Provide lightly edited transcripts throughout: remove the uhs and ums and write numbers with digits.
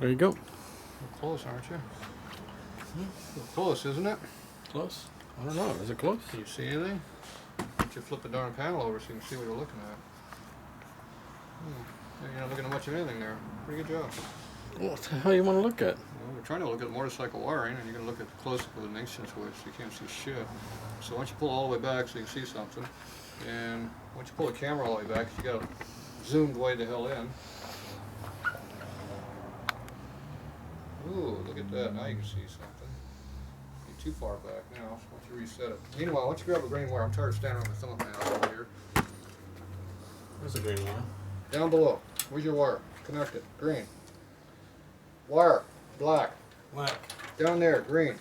There you go. You're close, aren't you? You're close, isn't it? Close? I don't know. Is it close? Can you see anything? Why don't you flip the darn panel over so you can see what you're looking at? You're not looking at much of anything there. Pretty good job. What the hell you want to look at? Well, we're trying to look at motorcycle wiring, and you're going to look at the close-up with an ignition switch so you can't see shit. So why don't you pull all the way back so you can see something? And once you pull the camera all the way back, you got it zoomed way the hell in. Ooh, look at that. Now you can see something. You're too far back now, so why don't you reset it? Meanwhile, why don't you grab a green wire? I'm tired of standing on the thumb now over here. There's a green wire. Down below. Where's your wire? Connect it. Green. Wire. Black. Black. Down there. Green.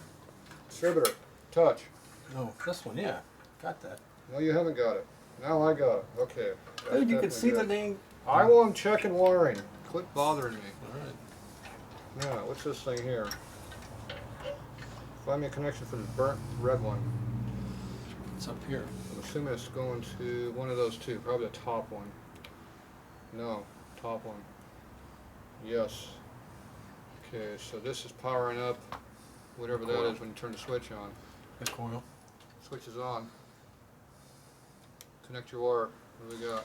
Distributor. Touch. No, this one, yeah. Got that. No, you haven't got it. Now I got it. Okay. Dude, you can see the name. I want checking wiring. Quit bothering me. Alright. Now, what's this thing here? Find me a connection for the burnt red one. It's up here. I'm assuming it's going to one of those two. Probably the top one. No, top one. Yes. Okay, so this is powering up whatever that is when you turn the switch on. The coil. Switch is on. Connect your wire. What do we got?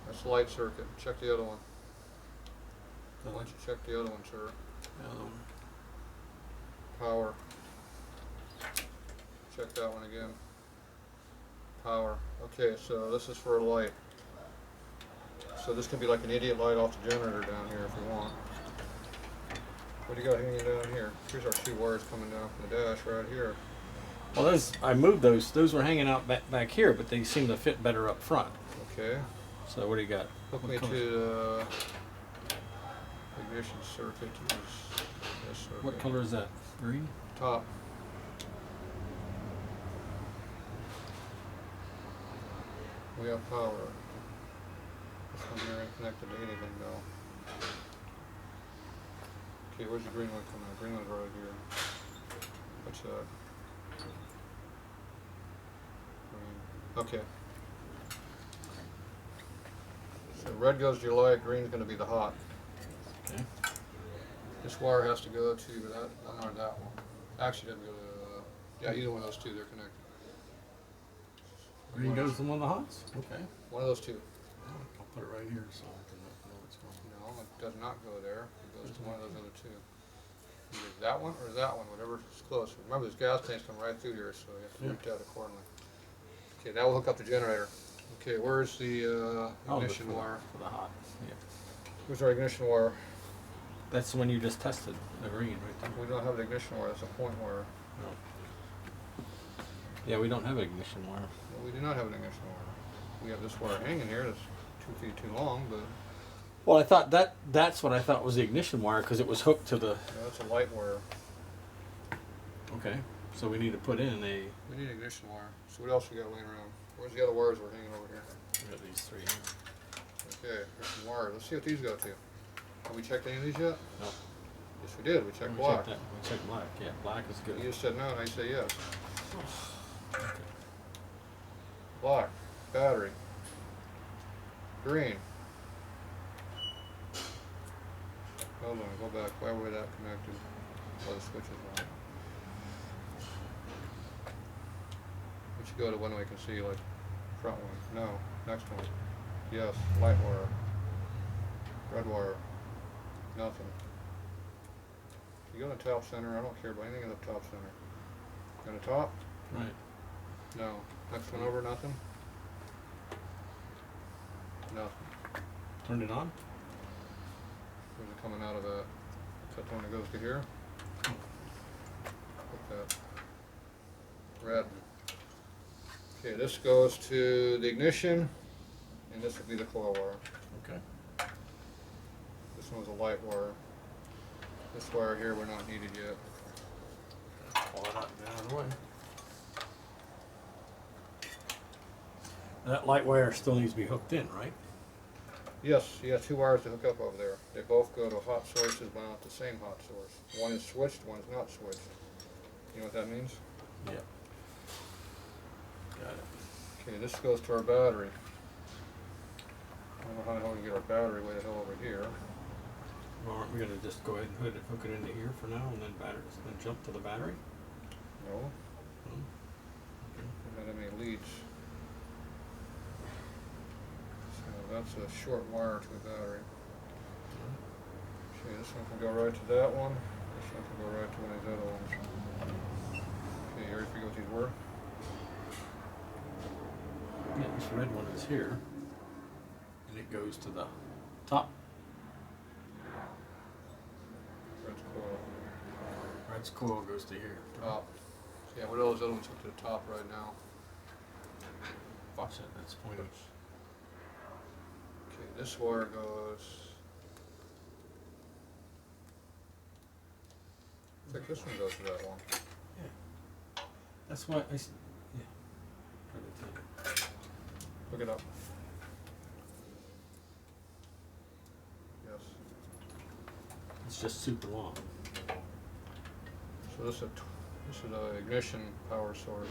That's the light circuit. Check the other one. Why don't you check the other one, sir? Power. Check that one again. Power. Okay, so this is for a light. So this can be like an idiot light off the generator down here if you want. What do you got hanging down here? Here's our two wires coming down from the dash right here. Well, those I moved those. Those were hanging out back here, but they seem to fit better up front. Okay. So what do you got? Hook me to the ignition circuit. This circuit. What color is that? Green? Top. We have power. This one here ain't connected to anything though. Okay, where's the green one coming out? Green one's right here. What's that? Green. Okay. So red goes to your light, green's going to be the hot. Okay. This wire has to go to that one or that one. Actually, it doesn't go to. Yeah, either one of those two, they're connected. Green goes to one of the hots? Okay. One of those two. I'll put it right here so I can know what's going on. No, it does not go there. It goes to one of those other two. Either that one or that one, whatever is closer. Remember, this gas tank's coming right through here, so you have to reach out accordingly. Okay, that will hook up the generator. Okay, where's the ignition wire? For the hot. Yeah. Where's our ignition wire? That's the one you just tested. The green right there. We don't have an ignition wire. That's a point wire. No. Yeah, we don't have an ignition wire. Well, we do not have an ignition wire. We have this wire hanging here that's 2 feet too long, but. Well, I thought that's what I thought was the ignition wire because it was hooked to the. No, that's a light wire. Okay, so we need to put in a. We need an ignition wire. So what else we got laying around? Where's the other wires we're hanging over here? We got these three here. Okay, here's some wires. Let's see what these go to. Have we checked any of these yet? No. Yes, we did. We checked black. We checked black. Yeah, black is good. You just said no, and I say yes. Black. Battery. Green. Hold on, go back. Why were that connected? Oh, the switch is on. We should go to one we can see, like front one. No, next one. Yes, light wire. Red wire. Nothing. You go to the top center. I don't care about anything in the top center. In the top? Right. No. Next one over, nothing? Nothing. Turn it on. Where's it coming out of that? That one that goes to here? Look at that. Red. Okay, this goes to the ignition, and this would be the coil wire. Okay. This one's a light wire. This wire here we're not needed yet. Pull it out of the way. That light wire still needs to be hooked in, right? Yes, you have two wires to hook up over there. They both go to hot sources, but not the same hot source. One is switched, one is not switched. You know what that means? Yeah. Got it. Okay, this goes to our battery. I don't know how the hell we can get our battery way the hell over here. Aren't we gonna just go ahead and hook it into here for now, and then then jump to the battery? No, Hmm. don't have any leads. So that's a short wire to the battery. Okay, this one can go right to that one. This one can go right to one of these other ones. Okay, you ready to figure what these were? Yeah, this red one is here, and it goes to the top. Red's coil. Red's coil goes to here. Top. Yeah, what are those other ones hooked to the top right now? Watch that, that's pointed. Okay, this wire goes. I think this one goes to that one. Yeah. That's why yeah. Try to take it. Look it up. Yes. It's just super long. So this is an ignition power source,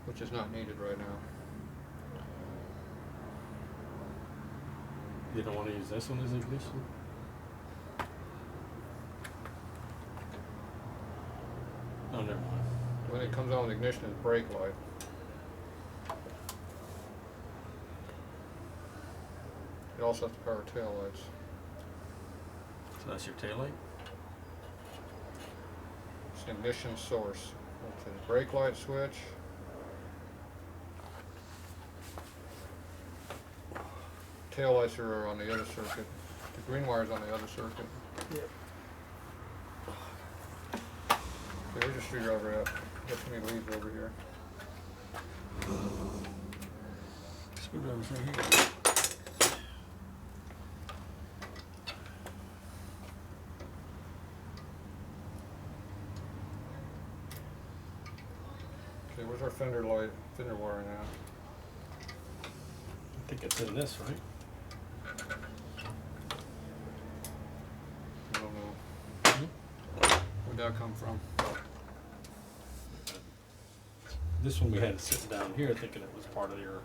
which is not needed right now. You don't want to use this one as ignition? Oh, never mind. When it comes on with ignition, it's brake light. It also has to power tail lights. So that's your taillight? It's an ignition source. It's a brake light switch. Tail lights are on the other circuit. The green wire's on the other circuit. Yep. Okay, where's your screwdriver at? Got too many leads over here. Screwdriver's right here. Okay, where's our fender wiring at? I think it's in this, right? I don't know. Where'd that come from? This one we had it sitting down here thinking it was part of your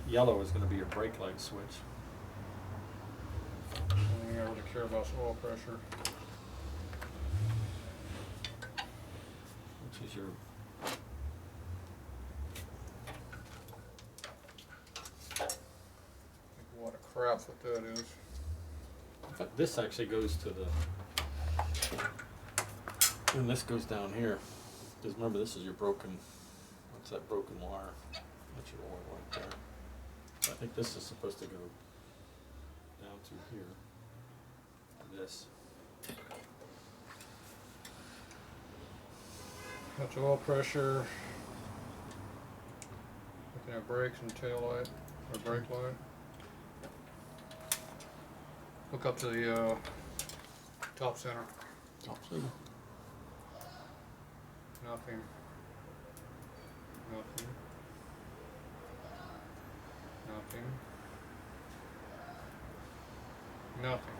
yellow is going to be your brake light switch. The only thing I really care about is oil pressure. Which is your What a crap what that is. I thought this actually goes to the, and this goes down here. Because remember, this is your broken, what's that broken wire? That's your oil right there. I think this is supposed to go down to here, to this. That's oil pressure. Looking at brakes and tail light, or brake light. Look up to the top center. Top center. Nothing. Nothing. Nothing. Nothing.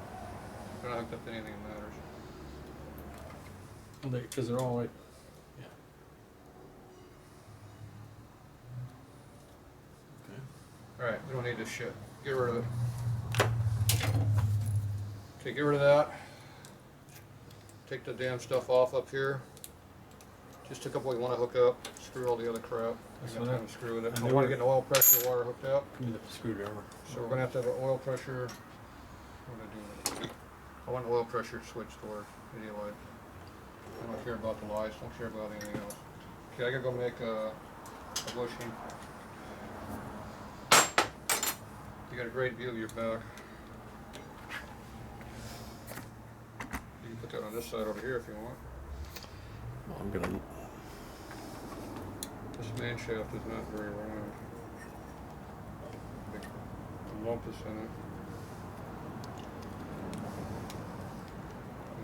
They're not hooked up to anything that matters. Well, because they're all right. Yeah. Okay. Alright, we don't need this shit. Get rid of it. Okay, get rid of that. Take the damn stuff off up here. Just hook up what you want to hook up. Screw all the other crap. That's I what got I- time to screw with it. I I knew want it. to get an oil pressure wire hooked up. Give me the screwdriver. So we're going to have an oil pressure. What did I do? I want an oil pressure switch to work. Video light. I don't care about the lights. Don't care about anything else. Okay, I gotta go make a bushing. You got a great view of your back. You can put that on this side over here if you want. Well, I'm gonna. This main shaft is not very round. Big lump is in it.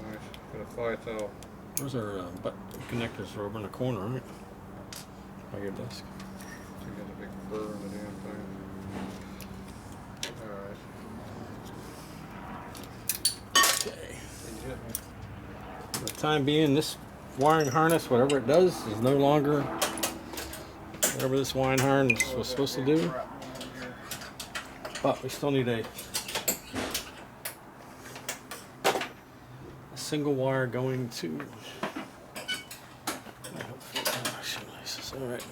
Nice. Got a 5 Where's our butt connectors? Are over in the corner, right? By your desk. So you got a big burr in the damn thing. Alright. Okay. For the time being, this wiring harness, whatever it does, is no longer whatever this wiring harness was supposed to do. But we still need a single wire going to. Shoelaces. All right.